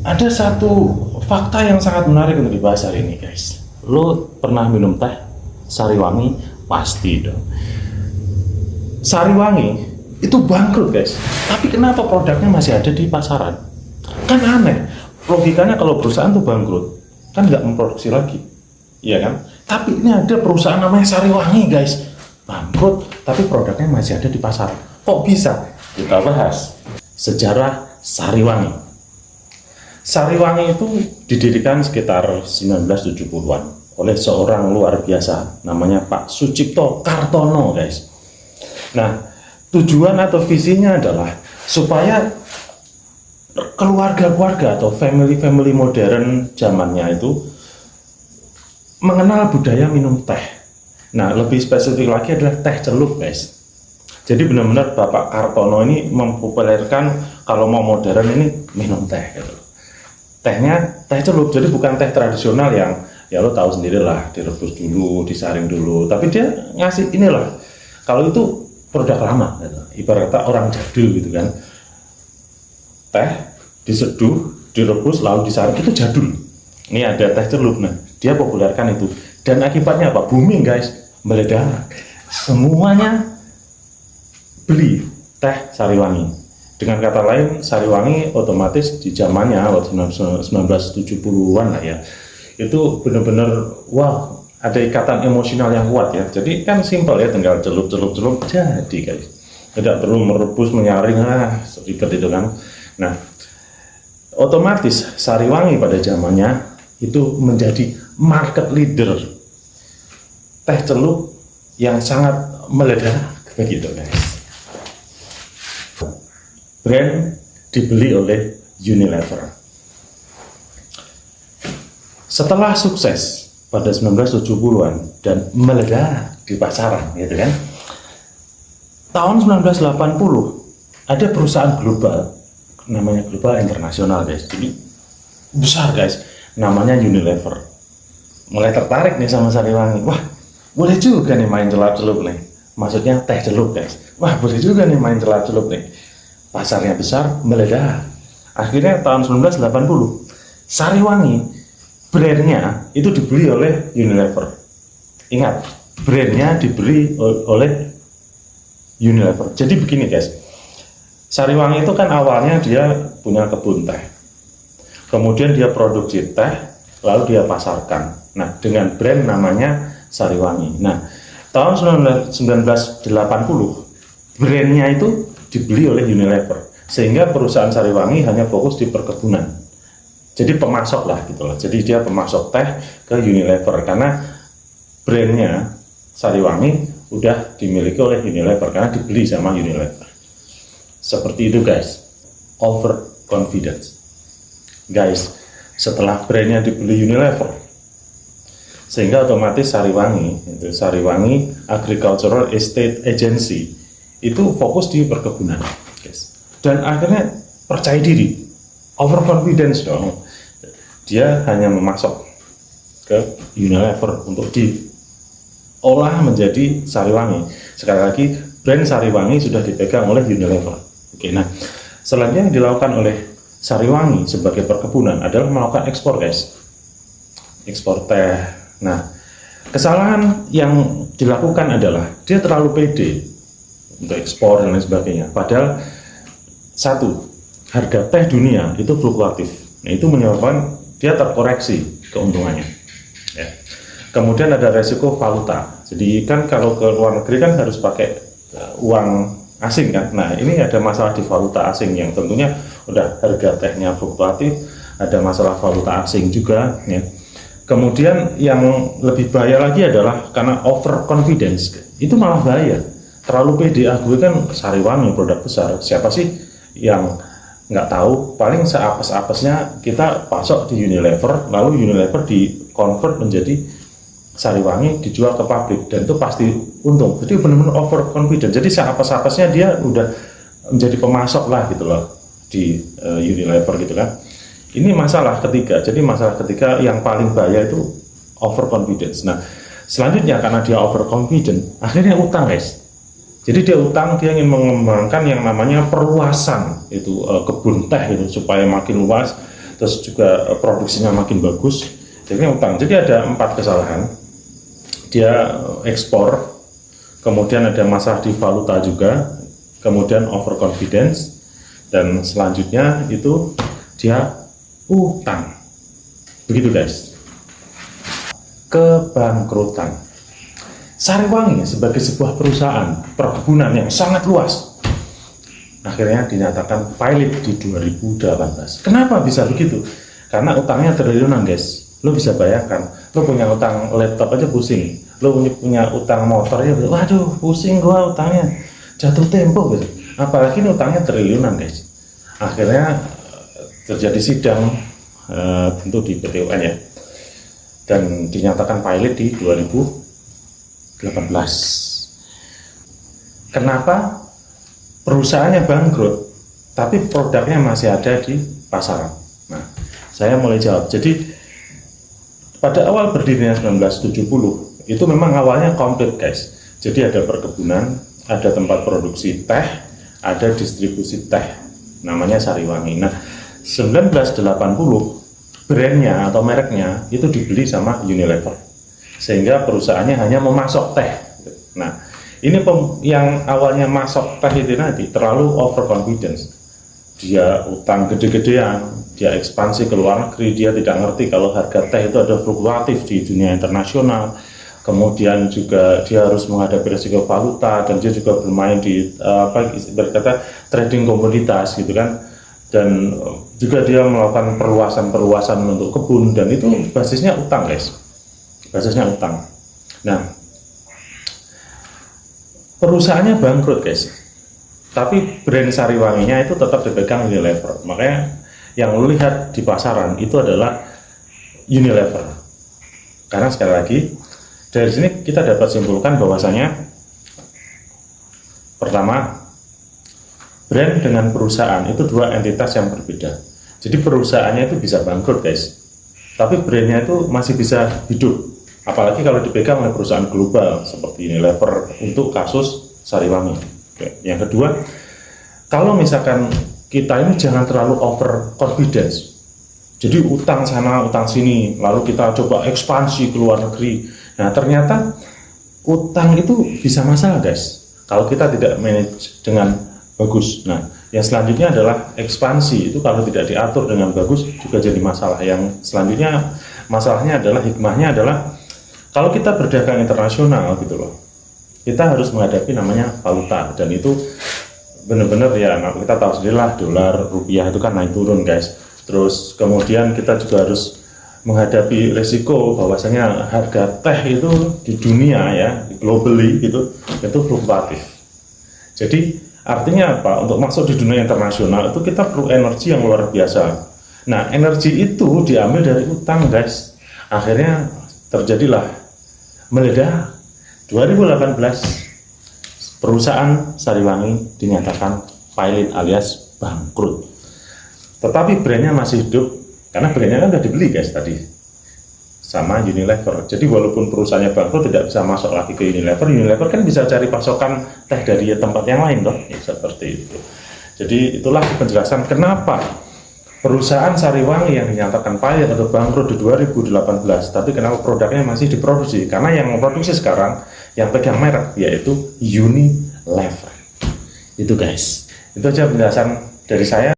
Ada satu fakta yang sangat menarik untuk dibahas hari ini, guys. Lo pernah minum teh Sariwangi? Pasti dong. Sariwangi itu bangkrut, guys. Tapi kenapa produknya masih ada di pasaran? Kan aneh. Logikanya kalau perusahaan tuh bangkrut, kan nggak memproduksi lagi, iya kan? Tapi ini ada perusahaan namanya Sariwangi, guys. Bangkrut, tapi produknya masih ada di pasaran. Kok bisa? Kita bahas sejarah Sariwangi. Sariwangi itu didirikan sekitar 1970-an oleh seorang luar biasa namanya Pak Sucipto Kartono, guys. Nah, tujuan atau visinya adalah supaya keluarga-keluarga atau family-family modern zamannya itu mengenal budaya minum teh. Nah, lebih spesifik lagi adalah teh celup, guys. Jadi benar-benar Bapak Kartono ini mempopulerkan kalau mau modern ini minum teh gitu. Tehnya teh celup, jadi bukan teh tradisional yang ya lo tahu sendiri lah, direbus dulu, disaring dulu. Tapi dia ngasih inilah, kalau itu produk lama gitu. Ibarat kata orang jadul gitu kan. Teh diseduh, direbus lalu disaring, itu jadul. Ini ada teh celup, nah dia populerkan itu. Dan akibatnya apa? Booming, guys, meledak. Semuanya beli teh Sariwangi. Dengan kata lain, Sariwangi otomatis di zamannya waktu 1970-an lah ya, itu benar-benar wah, ada ikatan emosional yang kuat ya. Jadi kan simpel ya, tinggal celup jadi, guys. Tidak perlu merebus, menyaring, ribet itu kan. Nah, otomatis Sariwangi pada zamannya itu menjadi market leader teh celup yang sangat meledak begitu, guys. Brand dibeli oleh Unilever. Setelah sukses pada 1970-an dan meledak di pasaran, gitu kan. Tahun 1980 ada perusahaan global namanya Global Internasional, guys. Jadi besar, guys. Namanya Unilever. Mulai tertarik nih sama Sariwangi. Wah, boleh juga nih main celup-celup nih. Maksudnya teh celup, guys. Wah, boleh juga nih main celup-celup nih. Pasarnya besar, meledak. Akhirnya tahun 1980 Sariwangi brandnya itu dibeli oleh Unilever. Ingat, brandnya dibeli oleh Unilever. Jadi begini, guys, Sariwangi itu kan awalnya dia punya kebun teh, kemudian dia produksi teh, lalu dia pasarkan. Nah, dengan brand namanya Sariwangi. Nah, tahun 1980 brandnya itu dibeli oleh Unilever, sehingga perusahaan Sariwangi hanya fokus di perkebunan. Jadi pemasok lah gitu loh. Jadi dia pemasok teh ke Unilever karena brandnya Sariwangi udah dimiliki oleh Unilever karena dibeli sama Unilever. Seperti itu, guys. Over confidence. Guys, setelah brandnya dibeli Unilever, sehingga otomatis Sariwangi, itu Sariwangi Agricultural Estate Agency, itu fokus di perkebunan, guys. Dan akhirnya percaya diri, overconfidence dong. Dia hanya memasok ke Unilever untuk diolah menjadi Sariwangi. Sekali lagi, brand Sariwangi sudah dipegang oleh Unilever. Oke, nah selanjutnya yang dilakukan oleh Sariwangi sebagai perkebunan adalah melakukan ekspor, guys. Ekspor teh. Nah, kesalahan yang dilakukan adalah dia terlalu pede untuk ekspor dan lain sebagainya. Padahal satu, harga teh dunia itu fluktuatif. Nah, itu menyebabkan dia terkoreksi keuntungannya. Ya. Kemudian ada resiko valuta. Jadi kan kalau ke luar negeri kan harus pakai uang asing kan. Nah, ini ada masalah di valuta asing yang tentunya udah harga tehnya fluktuatif, ada masalah valuta asing juga. Ya. Kemudian yang lebih bahaya lagi adalah karena overconfidence. Itu malah bahaya. Terlalu pede, gue kan Sariwangi produk besar, siapa sih yang nggak tahu? Paling seapes-apesnya kita pasok di Unilever, lalu Unilever di convert menjadi Sariwangi, dijual ke pabrik, dan itu pasti untung. Jadi benar-benar overconfident. Jadi seapes-apesnya dia udah menjadi pemasok lah gitu loh di Unilever gitu kan. Ini masalah ketiga. Jadi masalah ketiga yang paling bahaya itu overconfidence. Nah, selanjutnya karena dia overconfident, akhirnya utang, guys. Jadi dia utang, dia ingin mengembangkan yang namanya perluasan itu kebun teh itu supaya makin luas. terus juga produksinya makin bagus, jadi utang. Jadi ada 4 kesalahan. Dia ekspor, kemudian ada masalah di valuta juga, kemudian overconfidence, dan selanjutnya itu dia utang. Begitu guys. Kebangkrutan. Sariwangi sebagai sebuah perusahaan perkebunan yang sangat luas akhirnya dinyatakan pilot di 2018. Kenapa bisa begitu? Karena utangnya triliunan guys. Lo bisa bayangkan, lo punya utang laptop aja pusing, lo punya utang motor ya, waduh pusing gua utangnya, jatuh tempo gitu. Apalagi ini utangnya triliunan guys. Akhirnya terjadi sidang tentu di PT UN ya, dan dinyatakan pilot di 2018. Kenapa perusahaannya bangkrut tapi produknya masih ada di pasaran? Nah, saya mulai jawab. Jadi pada awal berdirinya 1970 itu memang awalnya komplit guys. Jadi ada perkebunan, ada tempat produksi teh, ada distribusi teh, namanya Sariwangi. Nah 1980 brandnya atau mereknya itu dibeli sama Unilever, sehingga perusahaannya hanya memasok teh. Nah, ini yang awalnya masok teh itu nanti terlalu overconfidence. Dia utang gede-gedean, dia ekspansi ke luar negeri, dia tidak ngerti kalau harga teh itu ada fluktuatif di dunia internasional. Kemudian juga dia harus menghadapi risiko valuta, dan dia juga bermain di berkata trading komoditas gitu kan. Dan juga dia melakukan perluasan untuk kebun, dan itu basisnya utang guys. Basisnya utang. Nah, perusahaannya bangkrut guys, tapi brand Sariwanginya itu tetap dipegang Unilever. Makanya yang lu lihat di pasaran itu adalah Unilever. Karena sekali lagi dari sini kita dapat simpulkan bahwasanya pertama, brand dengan perusahaan itu dua entitas yang berbeda. Jadi perusahaannya itu bisa bangkrut guys, tapi brandnya itu masih bisa hidup. Apalagi kalau dipegang oleh perusahaan global seperti Unilever untuk kasus Sariwangi. Yang kedua, kalau misalkan kita ini jangan terlalu over confidence. Jadi utang sana, utang sini, lalu kita coba ekspansi ke luar negeri. Nah ternyata utang itu bisa masalah guys, kalau kita tidak manage dengan bagus. Nah yang selanjutnya adalah ekspansi, itu kalau tidak diatur dengan bagus juga jadi masalah. Yang selanjutnya masalahnya adalah, hikmahnya adalah, kalau kita berdagang internasional gitu loh, kita harus menghadapi namanya valuta, dan itu benar-benar ya, nah kita tahu sendirilah dolar rupiah itu kan naik turun guys. Terus kemudian kita juga harus menghadapi resiko bahwasanya harga teh itu di dunia ya, globally gitu, itu fluktuatif. Jadi artinya apa? Untuk masuk di dunia internasional itu kita perlu energi yang luar biasa. Nah energi itu diambil dari utang guys. Akhirnya terjadilah meledak 2018, perusahaan Sariwangi dinyatakan pilot alias bangkrut. Tetapi brandnya masih hidup, karena brandnya kan udah dibeli guys tadi sama Unilever. Jadi walaupun perusahaannya bangkrut, tidak bisa masuk lagi ke Unilever. Unilever kan bisa cari pasokan teh dari tempat yang lain toh, ya, seperti itu. Jadi itulah penjelasan kenapa perusahaan Sariwangi yang dinyatakan pilot atau bangkrut di 2018, tapi kenapa produknya masih diproduksi? Karena yang memproduksi sekarang, yang pegang merek, yaitu Unilever. Itu guys, itu aja penjelasan dari saya.